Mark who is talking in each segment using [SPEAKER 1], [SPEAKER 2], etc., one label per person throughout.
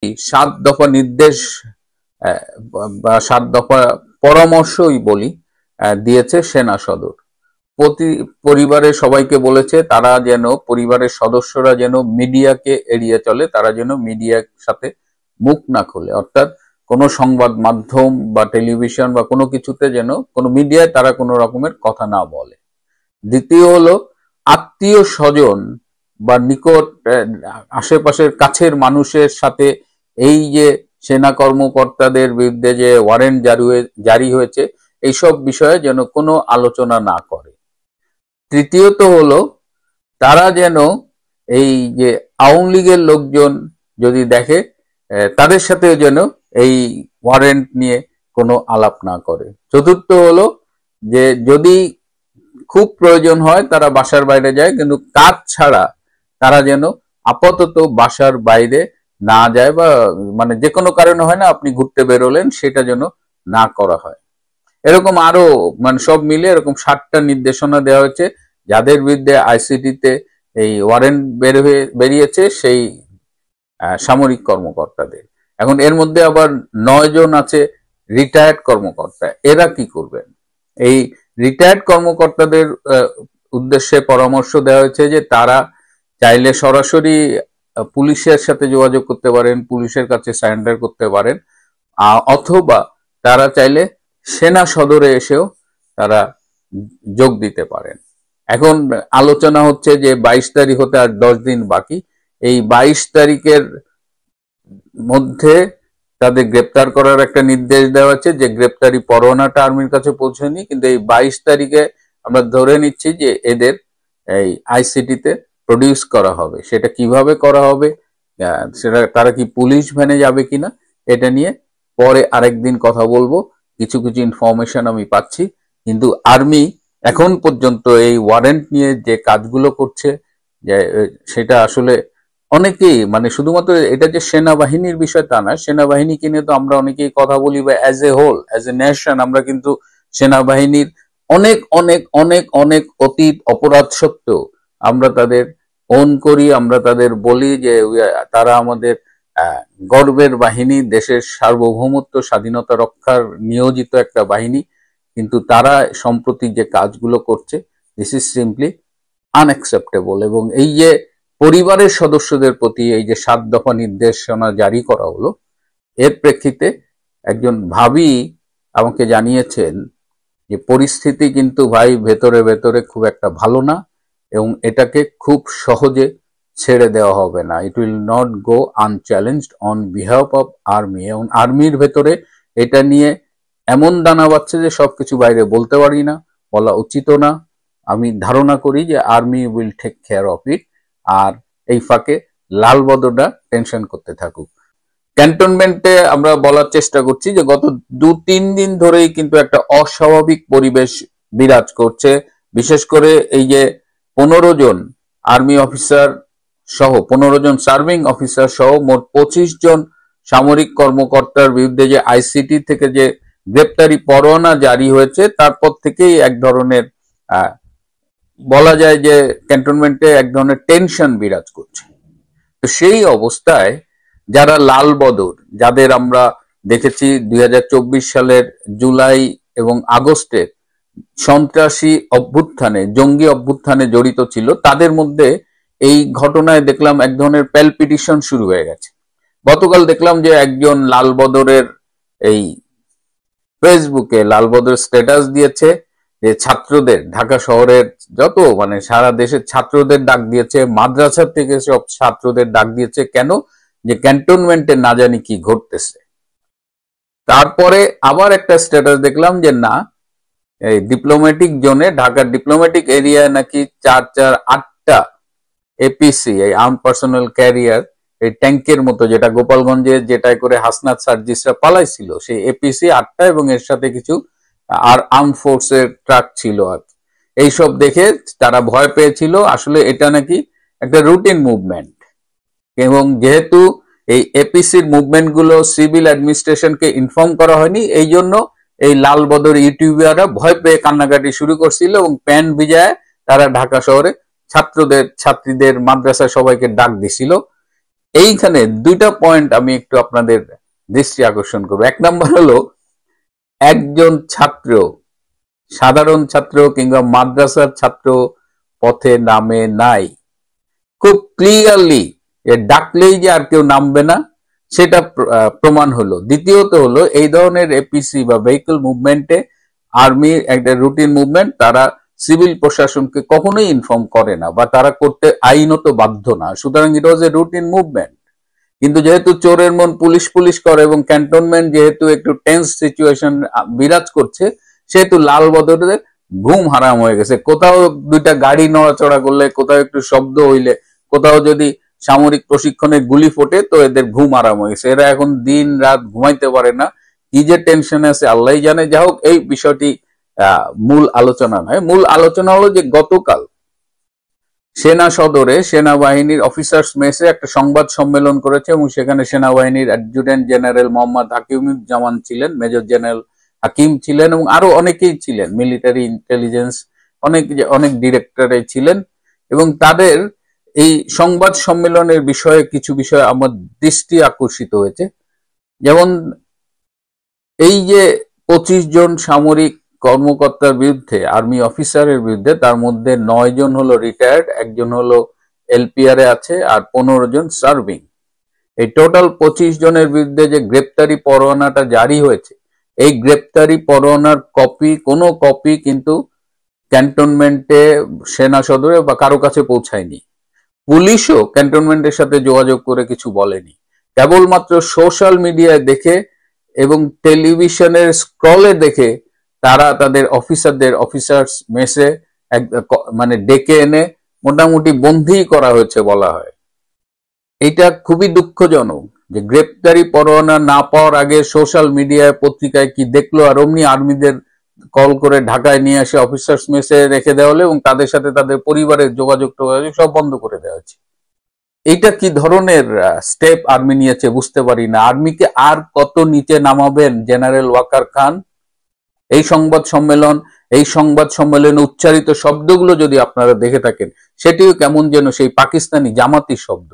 [SPEAKER 1] প্রধানমন্ত্রী 7 দফা নির্দেশ বা 7 দফা পরামর্শই বলি দিয়েছে সেনা সদর। প্রতি পরিবারের সবাইকে বলেছে তারা যেন, পরিবারের সদস্যরা যেন মিডিয়াকে এড়িয়ে চলে, তারা যেন মিডিয়ার সাথে মুখ না খোলে, অর্থাৎ কোনো সংবাদ মাধ্যম বা টেলিভিশন বা কোনো কিছুতে যেন, কোনো মিডিয়ায় তারা কোনো রকমের কথা না বলে। দ্বিতীয় হলো আত্মীয় স্বজন বা নিকট আশেপাশের কাছের মানুষের সাথে এই যে সেনা কর্মকর্তাদের বিরুদ্ধে যে ওয়ারেন্ট জারি হয়েছে এইসব বিষয়ে যেন কোনো আলোচনা না করে। তৃতীয়ত হলো তারা যেন এই যে আওয়ামী লীগের লোকজন যদি দেখে তাদের সাথে যেন এই ওয়ারেন্ট নিয়ে কোনো আলাপ না করে। চতুর্থ হলো যে যদি খুব প্রয়োজন হয় তারা বাসার বাইরে যায়, কিন্তু কাজ ছাড়া তারা যেন আপাতত বাসার বাইরে না যায়, বা মানে যে কোনো কারণে হয় না, আপনি ঘুরতে বেরোলেন, সেটা যেন না করা হয়। এরকম আরো মানে সব মিলে এরকম 7টা নির্দেশনা দেওয়া হয়েছে যাদের বিরুদ্ধে আইসিটিতে এই ওয়ারেন্ট বেরিয়েছে সেই সামরিক কর্মকর্তাদের। এখন এর মধ্যে আবার 9 জন আছে রিটায়ার্ড কর্মকর্তা। এরা কি করবেন? এই রিটায়ার্ড কর্মকর্তাদের উদ্দেশ্যে পরামর্শ দেওয়া হয়েছে যে তারা চাইলে সরাসরি পুলিশের সাথে যোগাযোগ করতে পারেন, পুলিশের কাছে সারেন্ডার করতে পারেন, অথবা তারা চাইলে সেনা সদরে এসেও তারা যোগ দিতে পারেন। এখন আলোচনা হচ্ছে যে 22 তারিখ হতে আর 10 দিন বাকি, এই 22 তারিখের মধ্যে তাদের গ্রেপ্তার করার একটা নির্দেশ দেওয়া আছে, যে গ্রেপ্তারি পরোয়ানাটা আর্মির কাছে পৌঁছয়নি, কিন্তু এই 22 তারিখে আমরা ধরে নিচ্ছি যে এদের এই আইসিটিতে প্রডিউস করা হবে। সেটা কিভাবে করা হবে, সেটা তারা কি পুলিশ ভ্যানে যাবে কিনা, এটা নিয়ে পরে আরেকদিন কথা বলবো। কিছু কিছু ইনফরমেশন আমি পাচ্ছি, কিন্তু আর্মি এখন পর্যন্ত এই ওয়ারেন্ট নিয়ে যে কাজগুলো করছে সেটা আসলে অনেকেই, মানে শুধুমাত্র এটা যে সেনাবাহিনীর বিষয় তা না, সেনাবাহিনীকে নিয়ে তো আমরা অনেকেই কথা বলি, বা as a whole, as a nation আমরা কিন্তু সেনাবাহিনীর অনেক অনেক অনেক অনেক অতীত অপরাধ সত্ত্বেও আমরা তাদের ওন করি, আমরা তাদের বলি যে তারা আমাদের গর্বের বাহিনী, দেশের সার্বভৌমত্ব স্বাধীনতা রক্ষার নিয়োজিত একটা বাহিনী। কিন্তু তারা সম্প্রতি যে কাজগুলো করছে, দিস ইজ সিম্পলি আনএক্সেপ্টেবল। এবং এই যে পরিবারের সদস্যদের প্রতি এই যে 7 দফা নির্দেশনা জারি করা হলো, এর প্রেক্ষিতে একজন ভাবি আমাকে জানিয়েছেন যে পরিস্থিতি কিন্তু ভাই ভেতরে ভেতরে খুব একটা ভালো না, এবং এটাকে খুব সহজে ছেড়ে দেওয়া হবে না। It will not go unchallenged on behalf of army. এবং আর্মির ভেতরে এটা নিয়ে এমন দানা বাচ্ছে যে সবকিছু বাইরে বলতে পারি না, বলা উচিত না। আমি ধারণা করি যে army will take care of it, আর এই ফাঁকে লালবদরটা টেনশন করতে থাকুক। ক্যান্টনমেন্টে আমরা বলার চেষ্টা করছি যে গত 2-3 দিন ধরেই কিন্তু একটা অস্বাভাবিক পরিবেশ বিরাজ করছে। বিশেষ করে এই যে 15 জন আর্মি অফিসার সহ, 15 জন সার্ভিং অফিসার সহ মোট 25 জন সামরিক কর্মকর্তার বিরুদ্ধে যে আইসিটি থেকে যে গ্রেপ্তারি পরোয়ানা জারি হয়েছে, তারপর থেকেই এক ধরনের বলা যায় যে ক্যান্টনমেন্টে এক ধরনের টেনশন বিরাজ করছে। তো সেই অবস্থায় যারা লাল বদর, যাদের আমরা দেখেছি 2024 সালের জুলাই এবং আগস্টে সন্ত্রাসী অভ্যুত্থানে, জঙ্গি অভ্যুত্থানে জড়িত ছিল, তাদের মধ্যে এই ঘটনায় দেখলাম এক ধরনের প্যালপিটিশন শুরু হয়ে গেছে। গতকাল দেখলাম যে একজন লাল বদরের এই ফেসবুকে লাল বদর স্ট্যাটাস দিয়েছে যে ছাত্রদের, ঢাকা শহরের যত মানে সারা দেশের ছাত্রদের ডাক দিয়েছে, মাদ্রাসা থেকে সব ছাত্রদের ডাক দিয়েছে। কেন? যে ক্যান্টনমেন্টে না জানি কি ঘটতেছে। তারপরে আবার একটা স্ট্যাটাস দেখলাম যে না, এই ডিপ্লোম্যাটিক জোনে, ঢাকার ডিপ্লোম্যাটিক এরিয়ায় নাকি 8টা এপিসি, এই আর্ম পার্সোনাল ক্যারিয়ার, এই ট্যাঙ্কের মতো, যেটা গোপালগঞ্জে যেটাই করে হাসনাত সার্জিসরা পালাইছিল, সেই এপিসি 8টা, এবং এর সাথে কিছু আর আর্ম ফোর্সের ট্রাক ছিল। আর এইসব দেখে তারা ভয় পেয়েছিল। আসলে এটা নাকি একটা রুটিন মুভমেন্ট, এবং যেহেতু এই এপিসির মুভমেন্ট গুলো সিভিল অ্যাডমিনিস্ট্রেশনকে ইনফর্ম করা হয়নি, এই জন্য এই লাল বদর ইউটিউবাররা ভয় পেয়ে কান্নাকাটি শুরু করছিল, এবং প্যান ভিজায় তারা ঢাকা শহরে ছাত্রদের, ছাত্রীদের, মাদ্রাসা সবাইকে ডাক দিছিল। এইখানে দুইটা পয়েন্ট আমি একটু আপনাদের দৃষ্টি আকর্ষণ করবো। এক নাম্বার হলো, একজন ছাত্র, সাধারণ ছাত্র কিংবা মাদ্রাসার ছাত্র পথে নামে নাই, খুব ক্লিয়ারলি ডাকলেই যে আর কেউ নামবে না সেটা প্রমাণ হলো। দ্বিতীয়ত হলো, এই ধরনের এপিসি বা ভেহিকল মুভমেন্টে আর্মি একটা রুটিন মুভমেন্ট, তারা সিভিল প্রশাসনকে কখনোই ইনফর্ম করে না বা তারা করতে আইনত বাধ্য না, সুতরাং ইট ওয়াজ এ রুটিন মুভমেন্ট। কিন্তু যেহেতু চোরের মন পুলিশ পুলিশ করে এবং ক্যান্টনমেন্ট যেহেতু একটু টেন্স সিচুয়েশন বিরাজ করছে, সেহেতু লাল বদরে ঘুম হারাম হয়ে গেছে। কোথাও দুইটা গাড়ি নড়াচড়া করলে, কোথাও একটু শব্দ হইলে, কোথাও যদি সামরিক প্রশিক্ষণে গুলি ফোটে, তো এদের ঘুম আরাম হয়ে গেছে। এরা এখন দিন রাত ঘুমাইতে পারে না, কি যে টেনশনে আছে আল্লাহ জানে। যা হোক, এই বিষয়টি মূল আলোচনা নয়। মূল আলোচনা হলো যে গতকাল সেনা সদরে সেনাবাহিনীর অফিসার্স মেসে একটা সংবাদ সম্মেলন করেছে এবং সেখানে সেনাবাহিনীর অ্যাডজুটেন্ট জেনারেল মোহাম্মদ হাকিমুজ্জামান ছিলেন, মেজর জেনারেল হাকিম ছিলেন এবং আরো অনেকেই ছিলেন, মিলিটারি ইন্টেলিজেন্স অনেক ডিরেক্টরে ছিলেন। এবং তাদের এই সংবাদ সম্মেলনের বিষয়ে কিছু বিষয় আমার দৃষ্টি আকর্ষিত হয়েছে। যেমন এই যে 25 জন সামরিক কর্মকর্তার বিরুদ্ধে, আর্মি অফিসারের বিরুদ্ধে, তার মধ্যে 9 জন হলো রিটায়ার্ড, একজন হলো এলপিআর এ আছে, আর 15 জন সার্ভিং। এই টোটাল 25 জনের বিরুদ্ধে যে গ্রেপ্তারি পরোয়ানাটা জারি হয়েছে, এই গ্রেপ্তারি পরোয়ানার কোনো কপি কিন্তু ক্যান্টনমেন্টে, সেনা সদরে বা কারো কাছে পৌঁছায়নি। পুলিশও ক্যান্টনমেন্টের সাথে যোগাযোগ করে কিছু বলেনি। কেবলমাত্র সোশ্যাল মিডিয়ায় দেখে এবং টেলিভিশনের স্ক্রলে দেখে তারা তাদের অফিসার্স মেসে মানে ডেকে এনে মোটামুটি বন্দী করা হয়েছে বলা হয়। এটা খুবই দুঃখজনক যে গ্রেপ্তারি পরোয়ানা না পাওয়ার আগে সোশ্যাল মিডিয়ায়, পত্রিকায় কি দেখলো, আর অমনি আর্মিদের কল করে ঢাকায় নিয়ে আসে অফিসার্স মেসে রেখে দেওয়া হলো এবং তাদের সাথে তাদের পরিবারের যোগাযোগ সব বন্ধ করে দেওয়া হয়েছে। এইটা কি ধরনের স্টেপ আর্মি নিয়েছে বুঝতে পারি না। আর্মিকে আর কত নিচে নামাবেন জেনারেল ওয়াকার খান? এই সংবাদ সম্মেলনে উচ্চারিত শব্দগুলো যদি আপনারা দেখে থাকেন, সেটিও কেমন যেন সেই পাকিস্তানি জামাতি শব্দ।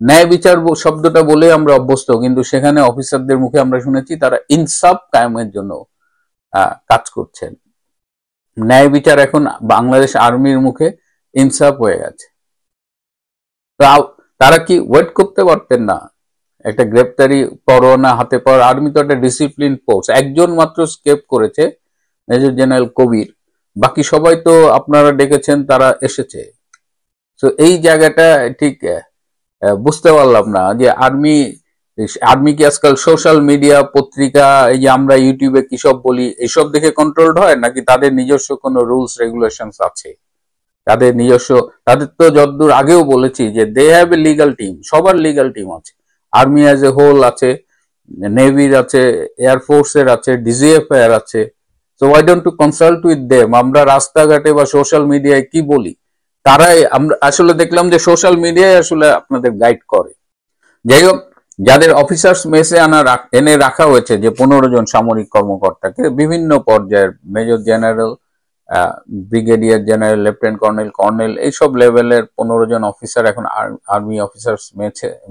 [SPEAKER 1] ন্যায় বিচার শব্দটা বলে আমরা অভ্যস্ত, কিন্তু সেখানে অফিসারদের মুখে আমরা শুনেছি তারা ইনসাফ কায়েমের জন্য কাজ করছেন। ন্যায় বিচার এখন বাংলাদেশ আর্মির মুখে ইনসাফ হয়ে গেছে। তারা কি ওয়েট করতে পারতেন না? একটা গ্রেপ্তারি পরোয়ানা হাতে পাওয়ার, আর্মি তো একটা ডিসিপ্লিন ফোর্স। একজন মাত্র স্কেপ করেছে, মেজর জেনারেল কবির, বাকি সবাই তো আপনারা ডেকেছেন, তারা এসেছে। তো এই জায়গাটা ঠিক বুঝতে পারলাম না যে আর্মি কি আজকাল সোশ্যাল মিডিয়া, পত্রিকা, এই যে আমরা ইউটিউবে কি সব বলি, এইসব দেখে কন্ট্রোলড হয়, নাকি তাদের নিজস্ব কোনো রুলস রেগুলেশনস আছে? তাদের তো যতদূর আগেও বলেছি যে they have a legal team, সবার লিগাল টিম আছে। আর্মি অ্যাজ এ হোল আছে, নেভির আছে, এয়ারফোর্সের আছে, ডিজিএফ এর আছে। So why don't to consult with them? আমরা রাস্তাঘাটে বা সোশ্যাল মিডিয়ায় কি বলি, তারাই আমরা আসলে দেখলাম যে সোশ্যাল মিডিয়ায় আসলে আপনাদের গাইড করে। যাই হোক, যাদের অফিসার্স মেসে এনে রাখা হয়েছে, যে 15 জন সামরিক কর্মকর্তাকে বিভিন্ন পর্যায়ের, major general, brigadier general, lieutenant colonel, colonel, এইসব লেভেলের 15 জন অফিসার এখন আর্মি অফিসার্স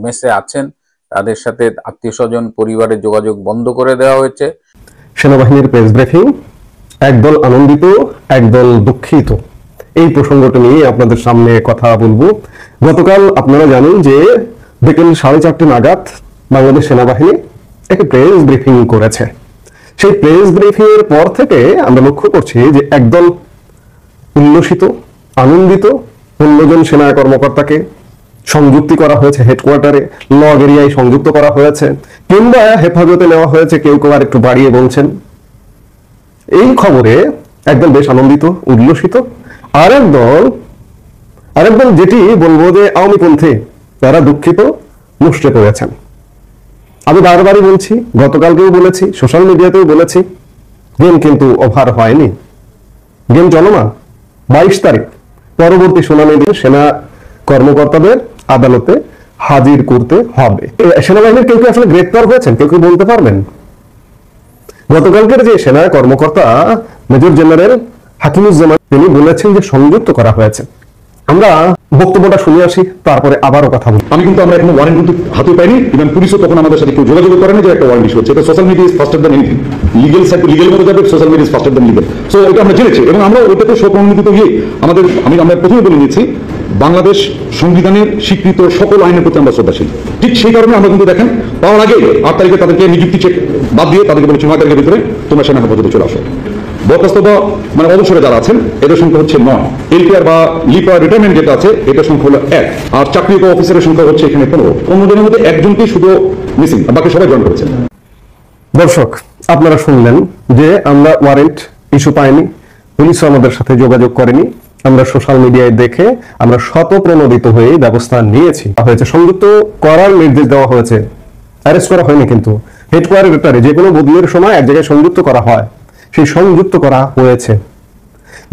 [SPEAKER 1] মেসে আছেন। তাদের সাথে আত্মীয় স্বজন, পরিবারের যোগাযোগ বন্ধ করে দেওয়া হয়েছে।
[SPEAKER 2] সেনাবাহিনীর প্রেস ব্রিফিং, একদল আনন্দিত, একদল দুঃখিত, এই প্রসঙ্গটা নিয়ে আপনাদের সামনে কথা বলবো। গতকাল আপনারা জানেন যে বিকেল 4:30 নাগাদ বাংলাদেশ সেনাবাহিনী একটা প্রেস ব্রিফিং করেছে। সেই প্রেস ব্রিফিং এর পর থেকে আমরা লক্ষ্য করছি যে একদল উল্লসিত, আনন্দিত 15 জন সেনা কর্মকর্তাকে সংযুক্তি করা হয়েছে, হেডকোয়ার্টারে লগ এরিয়ায় সংযুক্ত করা হয়েছে, কিংবা হেফাজতে নেওয়া হয়েছে, কেউ কেউ আর একটু বাড়িয়ে বলছেন। এই খবরে একদল বেশ আনন্দিত, উল্লসিত, আরেকদল যেটি বলবো যে আওয়ামী পন্থী, তারা দুঃখিত, মুষ্টে পড়েছেন। আমি বারবারই বলছি, গতকালকেও বলেছি, সোশ্যাল মিডিয়াতেও বলেছি, গেম কিন্তু ওভার হয়নি, গেম চলমান। 22 তারিখ পরবর্তী শুনানি দিন সেনা কর্মকর্তাদের আদালতে হাজির করতে হবে। সেনাবাহিনীর কেউ কেউ আসলে গ্রেপ্তার হয়েছেন, কেউ কেউ বলতে পারবেন? গতকালকের যে সেনা কর্মকর্তা মেজর জেনারেল হাকিমুজ্জামান, তিনি বলেছেন যে সংযুক্ত করা হয়েছে। আমরা বক্তব্যটা শুনে আসি, তারপরে আবারও কথা বলি।
[SPEAKER 3] আমি কিন্তু আমরা এখনো ওয়ারেন্ট কিন্তু হাতে পাইনি, ইভেন পুলিশও তখন আমাদের সাথে কেউ যোগাযোগ করেনি যে একটা ওয়ারেন্ট ইস্যু হচ্ছে। এটা social media is ফাস্টার than anything, legal side legal মতো যাবে, social media is ফাস্টার than legal. So এটা আমরা জেনেছি এবং আমরা ওটাতে স্বপ্রণোদিত হয়ে আমরা প্রথমে বলে নিয়েছি বাংলাদেশ সংবিধানের স্বীকৃত সকল আইনের প্রতি আমরা শ্রদ্ধাশীল। ঠিক সেই কারণে আমরা কিন্তু দেখেন পাওয়ার আগে 8 তারিখে তাদেরকে নিযুক্তি চেক বাদ দিয়ে তাদেরকে বলেছি 9 তারিখের ভিতরে তোমরা সেনা হেফাজতে চলে আসো। বরখাস্ত বা মানে অবসরে যারা আছেন এদের সংখ্যা হচ্ছে 9, এলপিআর বা লিপার রিটায়ারমেন্ট যেটা আছে এটার সংখ্যা হলো 1, আর চাকরিরত অফিসারের সংখ্যা হচ্ছে এখানে 15 জনের মধ্যে একজনকেই শুধু মিসিং, বাকি সবাই জয়েন করেছেন।
[SPEAKER 2] দর্শক, আপনারা শুনলেন যে আমরা ওয়ারেন্ট ইস্যু পাইনি, পুলিশও আমাদের সাথে যোগাযোগ করেনি, আমরা সোশ্যাল মিডিয়ায় দেখে আমরা শতপ্রণোদিত হয়ে ব্যবস্থা নিয়েছি। হয়েছে সংযুক্ত করার নির্দেশ দেওয়া হয়েছে, অ্যারেস্ট করা হয়নি, কিন্তু হেডকোয়ার্টারে যে কোনো বদলির সময় এক জায়গায় সংযুক্ত করা হয়, সেই সংযুক্ত করা হয়েছে।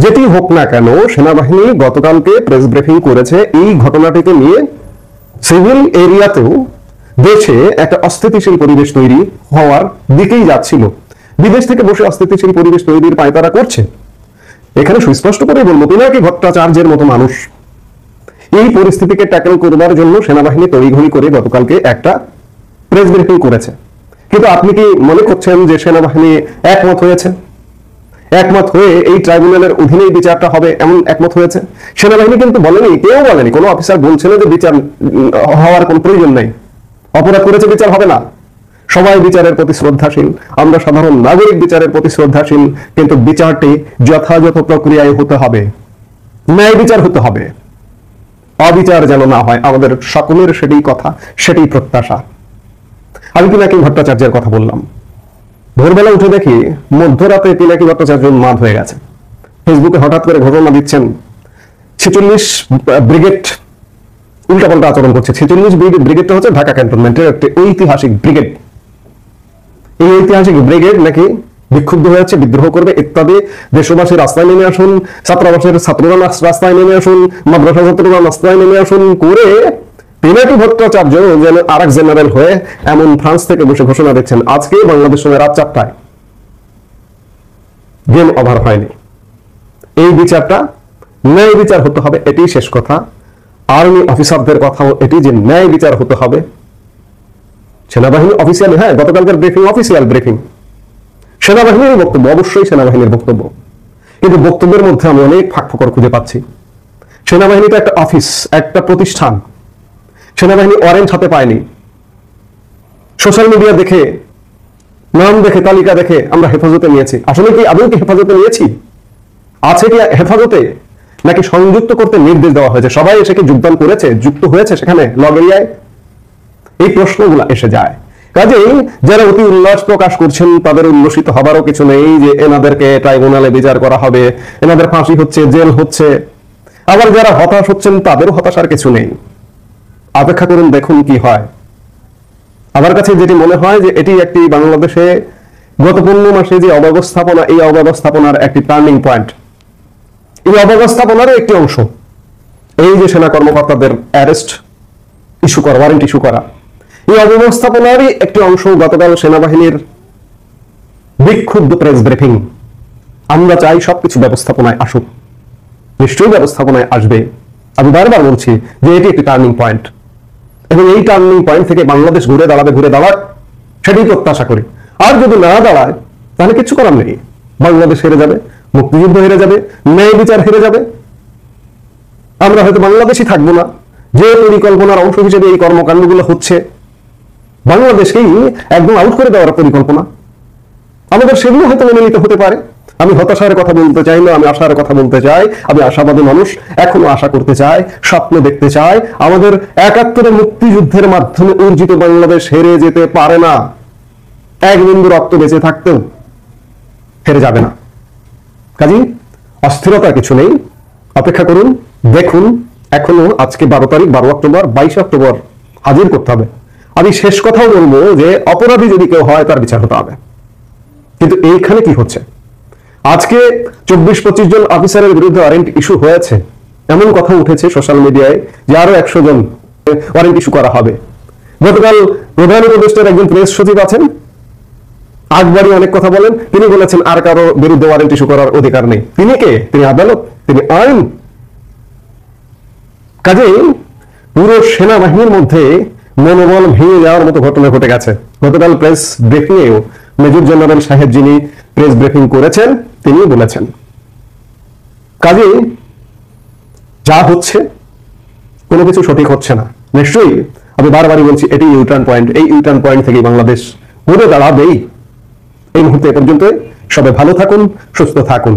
[SPEAKER 2] যেটি হোক না কেন, সেনাবাহিনী গতকালকে প্রেস ব্রিফিং করেছে এই ঘটনাটিকে নিয়ে। সিভিল এরিয়াতেও দেশে একটা অস্থিতিশীল পরিবেশ তৈরি হওয়ার দিকেই যাচ্ছিল, বিদেশ থেকে বসে অস্থিতিশীল পরিবেশ তৈরির পায়তারা করছে। এখানে সুস্পষ্ট করে বলবো, পিনাকি ভট্টাচার্যের মতো মানুষ এই পরিস্থিতিকে ট্যাকেল করবার জন্য সেনাবাহিনী তড়িঘড়ি করে গতকালকে একটা প্রেস ব্রিফিং করেছে। কিন্তু আপনি কি মনে করছেন যে সেনাবাহিনী একমত হয়েছে? একমত হয়ে এই ট্রাইব্যুনালের অধীনেই বিচারটা হবে এমন একমত হয়েছে? সেনাবাহিনী কিন্তু বলেনি, কেউ বলেনি, কোনো অফিসার বলছে না যে বিচার হওয়ার কোন প্রয়োজন নেই, অপরাধ করেছে বিচার হবে না। সবাই বিচারের প্রতি শ্রদ্ধাশীল, আমরা সাধারণ নাগরিক বিচারের প্রতি শ্রদ্ধাশীল, কিন্তু বিচারটি যথাযথ প্রক্রিয়ায় হতে হবে, ন্যায় বিচার হতে হবে, অবিচার যেন না হয়। আমাদের সকলের সেটাই কথা, সেটাই প্রত্যাশা। আমি পিনাকি ভট্টাচার্যের কথা বললাম। ভোরবেলা উঠে দেখি মধ্যরাতে পিনাকি ভট্টাচার্য মাঠ হয়ে গেছে। ফেসবুকে হঠাৎ করে ঘটনা দিচ্ছেন 46 ব্রিগেড উল্টাপাল্টা আচরণ করছে। 46 ব্রিগেডটা হচ্ছে ঢাকা ক্যান্টনমেন্টের একটি ঐতিহাসিক ব্রিগেড। এই ঐতিহাসিক ব্রিগেড নাকি বিক্ষুব্ধ হয়েছে, বিদ্রোহ করবে ইত্যাদি। দেশবাসী রাস্তায় নেমে আসুন, ছাত্রাবাসের ছাত্ররা রাস্তায় নেমে আসুন, মাদ্রাসা ছাত্ররা রাস্তায় নেমে আসুন করে পিনাকি ভট্টাচার্য যেন আরেক জেনারেল হয়ে এমন ফ্রান্স থেকে বসে ঘোষণা দিচ্ছেন আজকে বাংলাদেশ সময় রাত 4টায় গেম ওভার হয়নি। এই বিচারটা ন্যায় বিচার হতে হবে, এটি শেষ কথা। আর্মি অফিসারদের কথাও এটি যে ন্যায় বিচার হতে হবে। সেনাবাহিনী অফিসিয়ালি, হ্যাঁ, গতকালকার ব্রিফিং অফিসিয়াল ব্রিফিং, সেনাবাহিনীর বক্তব্য, অবশ্যই সেনাবাহিনীর বক্তব্য, কিন্তু বক্তব্যের মধ্যে আমি অনেক ফাঁকফোকর খুঁজে পাচ্ছি। সেনাবাহিনী তো একটা অফিস, একটা প্রতিষ্ঠান, সেনাবাহিনী ওয়ারেন্ট হাতে পায়নি। সোশ্যাল মিডিয়া দেখে, নাম দেখে, তালিকা দেখে আমরা হেফাজতে নিয়েছি। আসলে কি আদৌ কি হেফাজতে নিয়েছি? আছে কি হেফাজতে, নাকি সংযুক্ত করতে নির্দেশ দেওয়া হয়েছে? সবাই এসে কি যোগদান করেছে, যুক্ত হয়েছে সেখানে লগ এরিয়ায়? এই প্রশ্নগুলো এসে যায়। কাজেই যারা অতি উল্লাস প্রকাশ করছেন তাদের উল্লসিত হবারও কিছু নেই যে এনাদেরকে ট্রাইব্যুনালে বিচার করা হবে, এনাদের ফাঁসি হচ্ছে, জেল হচ্ছে। আবার যারা হতাশ হচ্ছেন তাদেরও হতাশার কিছু নেই। অপেক্ষা করুন, দেখুন কি হয়। আমার কাছে যেটি মনে হয় যে এটি একটি বাংলাদেশে গত 15 মাসে যে অব্যবস্থাপনা, এই অব্যবস্থাপনার একটি টার্নিং পয়েন্ট, এই অব্যবস্থাপনারও একটি অংশ এই যে সেনা কর্মকর্তাদের অ্যারেস্ট ইস্যু করা, ওয়ারেন্ট ইস্যু করা, এই অব্যবস্থাপনারই একটি অংশ গতকাল সেনাবাহিনীর বিক্ষুব্ধ প্রেস ব্রিফিং। আমরা চাই সবকিছু ব্যবস্থাপনায় আসুক, নিশ্চয়ই ব্যবস্থাপনায় আসবে। আমি বারবার বলছি যে এটি একটি টার্নিং পয়েন্ট, এবং এই টার্নিং পয়েন্ট থেকে বাংলাদেশ ঘুরে দাঁড়াবে, ঘুরে দাঁড়াক, সেটাই প্রত্যাশা করি। আর যদি না দাঁড়ায় তাহলে কিছু করার নেই, বাংলাদেশ হেরে যাবে, মুক্তিযুদ্ধ হেরে যাবে, ন্যায় বিচার হেরে যাবে। আমরা হয়তো বাংলাদেশই থাকবো না। যে পরিকল্পনার অংশ হিসেবে এই কর্মকাণ্ডগুলো হচ্ছে, বাংলাদেশকেই একদম আউট করে দেওয়ার পরিকল্পনা, আমাদের সেগুলো হয়তো মেনে নিতে হতে পারে। আমি হতাশার কথা বলতে চাই না, আমি আশার কথা বলতে চাই। আমি আশাবাদী মানুষ, এখনো আশা করতে চাই, স্বপ্ন দেখতে চাই। আমাদের 71 মুক্তিযুদ্ধের মাধ্যমে অর্জিত বাংলাদেশ হেরে যেতে পারে না। এক বিন্দু রক্ত বেঁচে থাকতেও হেরে যাবে না। কাজেই অস্থিরতা কিছু নেই, অপেক্ষা করুন, দেখুন। এখনো আজকে 12 তারিখ, 12 অক্টোবর, 22 অক্টোবর হাজির করতে হবে। আমি শেষ কথাও বলবো যে অপরাধী যদি কেউ হয় তার বিচার হতে হবে। কিন্তু এইখানে কি হচ্ছে, আজকে 24-25 জন অফিসারের বিরুদ্ধে ওয়ারেন্ট ইস্যু হয়েছে, এমন কথা উঠেছে সোশ্যাল মিডিয়ায় যে আরো 100 জন ওয়ারেন্ট ইস্যু করা হবে। গতকাল প্রধান উপদেষ্টার একজন প্রেস সচিব আছেন, আকবরী অনেক কথা বলেন, তিনি বলেছেন আর কারো বিরুদ্ধে ওয়ারেন্ট ইস্যু করার অধিকার নেই। তিনি কে? তিনি আদালত, তিনি আইন। কাজেই পুরো সেনাবাহিনীর মধ্যে মনোবল ভেঙে যাওয়ার মতো ঘটনা ঘটে গেছে। গতকাল প্রেস ব্রিফিং এও মেজর জেনারেল সাহেব যিনি প্রেস ব্রিফিং করেছেন তিনি বলেছেন, কাজেই যা হচ্ছে কোনো কিছু সঠিক হচ্ছে না। নিশ্চয়ই আমি বারবারই বলছি এটি ইউটার্ন পয়েন্ট, এই ইউটার্ন পয়েন্ট থেকে বাংলাদেশ ঘুরে দাঁড়াবেই। এই মুহূর্তে পর্যন্ত সবাই ভালো থাকুন, সুস্থ থাকুন।